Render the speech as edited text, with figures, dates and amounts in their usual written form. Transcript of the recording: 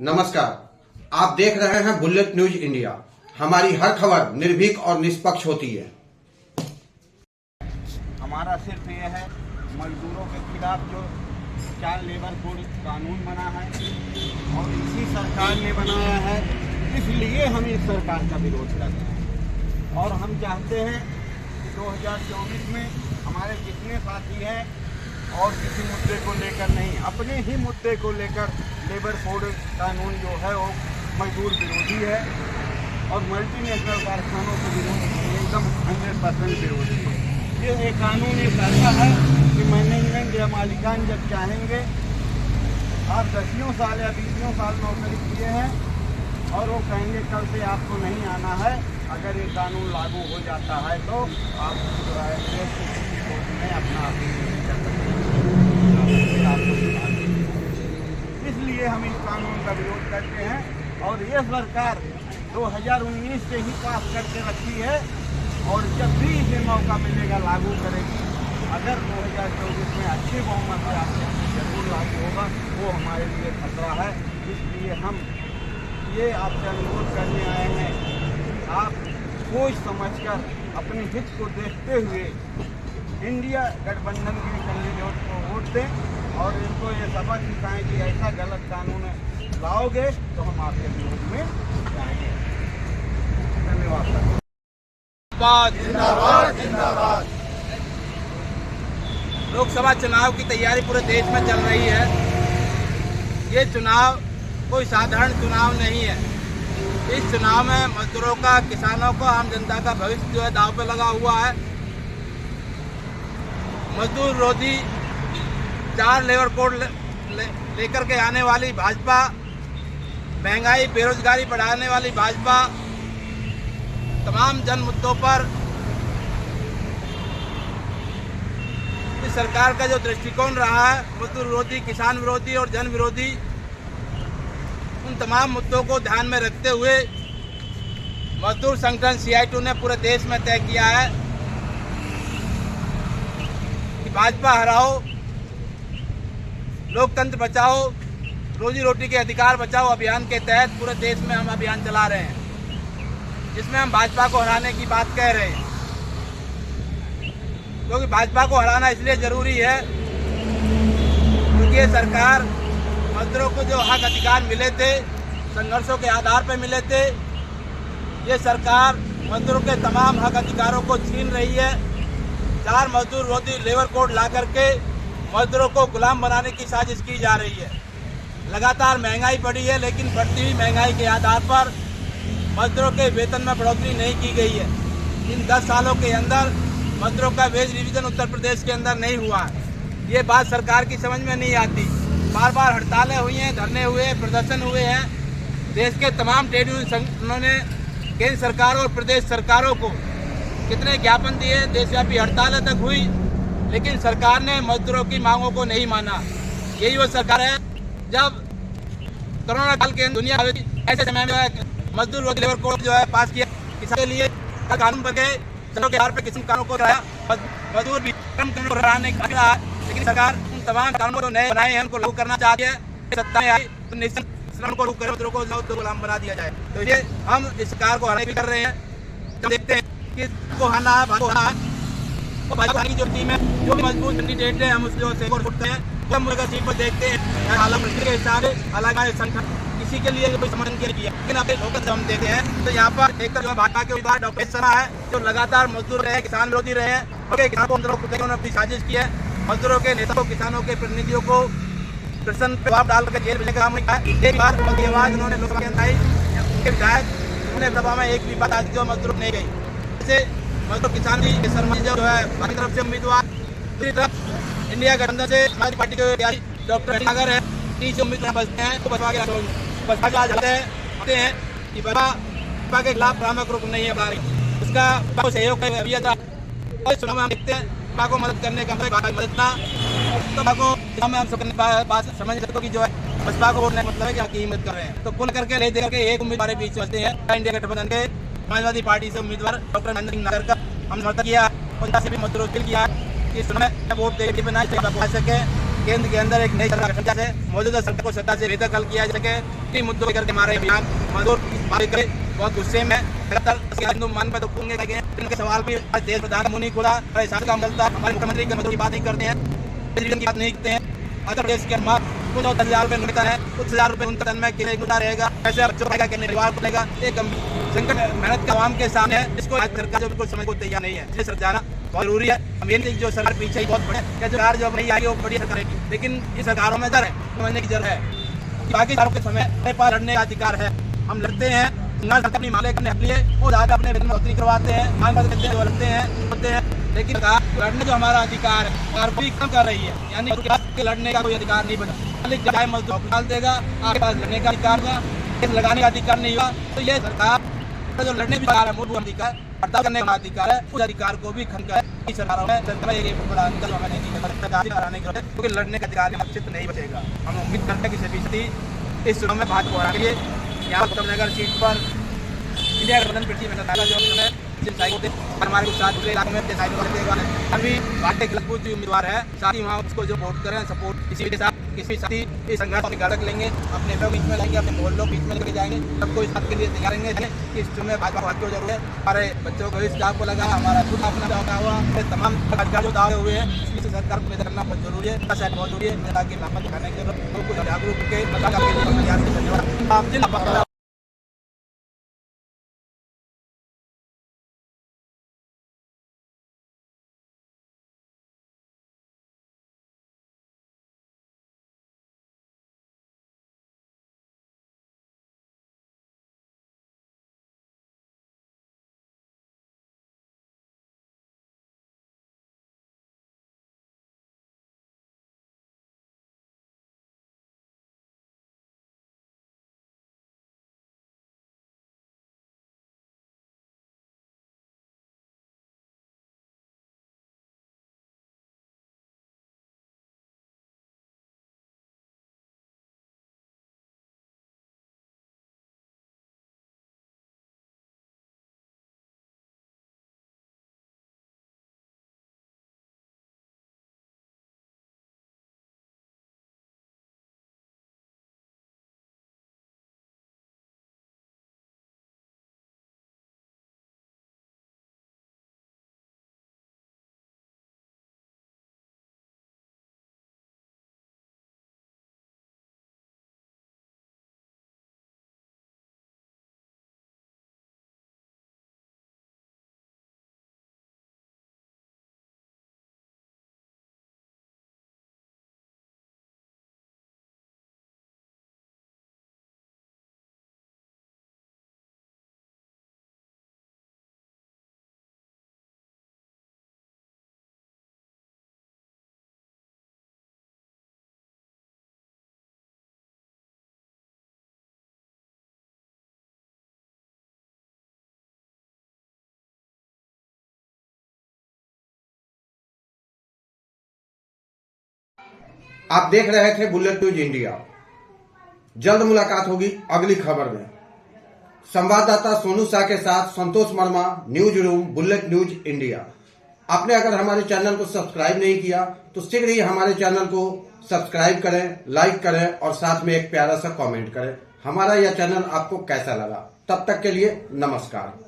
नमस्कार, आप देख रहे हैं बुलेट न्यूज इंडिया। हमारी हर खबर निर्भीक और निष्पक्ष होती है। हमारा सिर्फ ये है, मजदूरों के खिलाफ जो चाइल्ड लेबर कोड कानून बना है और इसी सरकार ने बनाया है, इसलिए हम इस सरकार का विरोध करते हैं। और हम चाहते हैं कि 2024 में हमारे जितने साथी हैं और किसी मुद्दे को लेकर नहीं, अपने ही मुद्दे को लेकर लेबर कोड कानून जो है वो मजदूर विरोधी है और मल्टीनेशनल कारखानों के विरोधी एकदम 100% विरोधी है। ये कानून एक ऐसा है कि मैनेजमेंट या मालिकान जब चाहेंगे, आप 10 साल या 20 साल नौकरी किए हैं और वो कहेंगे कल से आपको नहीं आना है, अगर ये कानून लागू हो जाता है तो आप जो है में अपना नहीं कर सकते। इसलिए हम इस कानून का विरोध करते हैं और ये सरकार 2019 से ही पास करके रखी है और जब भी इसे मौका मिलेगा लागू करेगी। अगर 2024 में अच्छे बहुमत से आपसे जरूर लागू होगा, वो हमारे लिए खतरा है। इसलिए हम ये आपसे अनुरोध करने आए हैं, आप सोच समझकर अपने हित को देखते हुए इंडिया गठबंधन के कैंडिडेट को वोट दें और इनको ये सबक सिखाएं कि ऐसा गलत कानून लाओगे तो हम आपके विरोध में जाएंगे। धन्यवाद। जिंदाबाद जिंदाबाद। लोकसभा चुनाव की तैयारी पूरे देश में चल रही है। ये चुनाव कोई साधारण चुनाव नहीं है। इस चुनाव में मजदूरों का, किसानों का, आम जनता का भविष्य जो है दांव पे लगा हुआ है। मजदूर विरोधी 4 लेबर कोड लेकर के आने वाली भाजपा, महंगाई बेरोजगारी बढ़ाने वाली भाजपा, तमाम जन मुद्दों पर इस सरकार का जो दृष्टिकोण रहा है, मजदूर विरोधी, किसान विरोधी और जन विरोधी, उन तमाम मुद्दों को ध्यान में रखते हुए मजदूर संगठन CI2 ने पूरे देश में तय किया है कि भाजपा हराओ, लोकतंत्र बचाओ, रोजी रोटी के अधिकार बचाओ अभियान के तहत पूरे देश में हम अभियान चला रहे हैं, जिसमें हम भाजपा को हराने की बात कह रहे हैं। क्योंकि भाजपा को हराना इसलिए जरूरी है क्योंकि ये सरकार मजदूरों को जो हक अधिकार मिले थे, संघर्षों के आधार पर मिले थे, ये सरकार मजदूरों के तमाम हक अधिकारों को छीन रही है। 4 मजदूर विरोधी लेबर कोड ला करके मजदूरों को गुलाम बनाने की साजिश की जा रही है। लगातार महंगाई बढ़ी है, लेकिन बढ़ती हुई महंगाई के आधार पर मजदूरों के वेतन में बढ़ोतरी नहीं की गई है। इन 10 सालों के अंदर मजदूरों का वेज रिवीजन उत्तर प्रदेश के अंदर नहीं हुआ है। ये बात सरकार की समझ में नहीं आती। बार बार हड़तालें हुई हैं, धरने हुए, प्रदर्शन हुए हैं। देश के तमाम ट्रेड यूनियन संगठनों ने केंद्र सरकार और प्रदेश सरकारों को कितने ज्ञापन दिए, देशव्यापी हड़तालें तक हुई, लेकिन सरकार ने मजदूरों की मांगों को नहीं माना। यही वो सरकार है जब कोरोना काल के दुनिया ऐसे समय में मजदूर विरोधी लेबर कोड जो है पास किया, किसान के लिए कानून बन गए, चलो के आधार पर किसी कानून को कराया, मजदूर भी कम कानून कराने का रहा है, लेकिन सरकार उन तमाम कानूनों को नए बनाए हैं, उनको लागू करना चाहती है। सत्ता में आई तो निश्चित श्रम को लागू मजदूरों को गुलाम बना दिया जाए। तो ये हम इस सरकार को हराने भी कर रहे हैं। जब देखते हैं कि को हराना है, तो भाजपा की जो टीम है, जो भी मजबूत कैंडिडेट है, हम उसको सेकोर उठते हैं। जब मुझे सीट पर देखते हैं अलग के हिसाब से अलग संगठन किसी के लिए कोई समर्थन किया, लेकिन अपने लोकल जब हम देखते हैं तो यहाँ पर एक जो भाजपा के उम्मीदवार डॉक्टर शर्मा है, जो लगातार मजदूर रहे, किसान विरोधी रहे हैं, उन्होंने अपनी साजिश की है। मजदूरों के नेताओं, किसानों के प्रतिनिधियों को प्रश्न जवाब डालकर जेल भेजने का काम किया। एक बार उनकी आवाज उन्होंने लोकसभा के अंदर आई, उनके विधायक उन्होंने सभा में एक भी बात आज जो मजदूर नहीं गई। जैसे मजदूर किसान जी शर्मा जी जो है पार्टी तरफ से उम्मीदवार, दूसरी तरफ इंडिया गठबंधन से हमारी पार्टी के डॉक्टर सागर है, 30 उम्मीदवार बचते हैं। तो बसपा के आज आते हैं कि बसपा के खिलाफ भ्रामक रुख नहीं है हमारी, उसका सहयोग है था। और चुनाव में हम देखते हैं को मदद करने का मदद ना तो हम सब बात समझ सकते कि जो है बसपा को वोट मतलब है कि आपकी मदद कर रहे हैं। तो कुल करके ले देकर के एक उम्मीदवार बीच चलते हैं इंडिया गठबंधन के समाजवादी पार्टी से उम्मीदवार डॉक्टर महेंद्र सिंह नागर का हम समर्थन किया, उनका से भी मजदूर किया कि वोट दे बनाए सके केंद्र के अंदर एक नई सरकार गठन से मौजूदा सरकार को सत्ता से बेहतर कल किया जा सके। इन मुद्दों को लेकर हमारे अभियान मजदूर बहुत गुस्से में हिंदू मान पर तो इनके सवाल भी देश प्रधान मुनि खुदा का मिलता है। हमारे मुख्यमंत्री के मजदूर की बात नहीं करते हैं, की बात नहीं करते हैं। उत्तर प्रदेश के कुछ 10,000 रुपये मिलता है, कुछ 1,000 रुपये उनका तन में किले गुजरा रहेगा, ऐसे बच्चों का परिवार बनेगा। एक संकट मेहनत का आवाम के सामने है, इसको आज सरकार जो बिल्कुल समझ को तैयार नहीं है। इसलिए सर जाना बहुत जरूरी है। हम ये जो सरकार पीछे ही बहुत बड़े सरकार जो नहीं आएगी वो बड़ी सरकार है, लेकिन ये सरकारों में डर है, समझने की जरूरत है। बाकी सारों के समय अपने पास लड़ने का अधिकार है, हम लड़ते हैं। अपनी मालिक करने के लिए वो ज्यादा अपने वेतन में बढ़ोतरी करवाते हैं, मान लड़ते हैं, लेकिन लड़ने जो हमारा अधिकार है सरकार भी कम कर रही है, यानी के लड़ने का कोई अधिकार नहीं बना। चाहे मजदूर निकाल देगा, आपके पास लड़ने का अधिकार होगा, लगाने का अधिकार नहीं होगा। तो ये सरकार जो लड़ने भी है मूलभूत अधिकार, हड़ताल करने का अधिकार है, उस अधिकार को भी खंड है। सरकारों में बड़ा अंतर हमें नहीं करते, क्योंकि लड़ने का अधिकार निश्चित नहीं बचेगा। हम उम्मीद करते हैं कि सभी इस चुनाव में भाजपा को लिए यहाँ नगर सीट पर इंडिया गठबंधन पृथ्वी में हमारे कुछ साथ इलाकों में अभी भाजपा के खिलाफ जो उम्मीदवार है, साथ ही वहाँ उसको जो वोट करें सपोर्ट किसी के साथ साथी इस संघर्ष की गाड़क लेंगे, अपने लोग बीच में लाएंगे, अपने मोहल्लों बीच में लेके जाएंगे, सबको इस बात के लिए दिखाएंगे कि इस चुनाव में भाजपा को जरूर है। हमारे बच्चों को इस काम को लगा, हमारा खुद अपना होगा हुआ, तमाम सरकार जो दावे हुए हैं इस सरकार को करना बहुत जरूरी है, बहुत जरूरी है। ताकि लाभ दिखाने के लिए जागरूक के आप देख रहे थे बुलेट न्यूज इंडिया। जल्द मुलाकात होगी अगली खबर में। संवाददाता सोनू शाह के साथ Santosh Verma, news room, bullet news India. आपने अगर हमारे चैनल को सब्सक्राइब नहीं किया तो शीघ्र ही हमारे चैनल को सब्सक्राइब करें, लाइक करें और साथ में एक प्यारा सा कमेंट करें। हमारा यह चैनल आपको कैसा लगा? तब तक के लिए नमस्कार।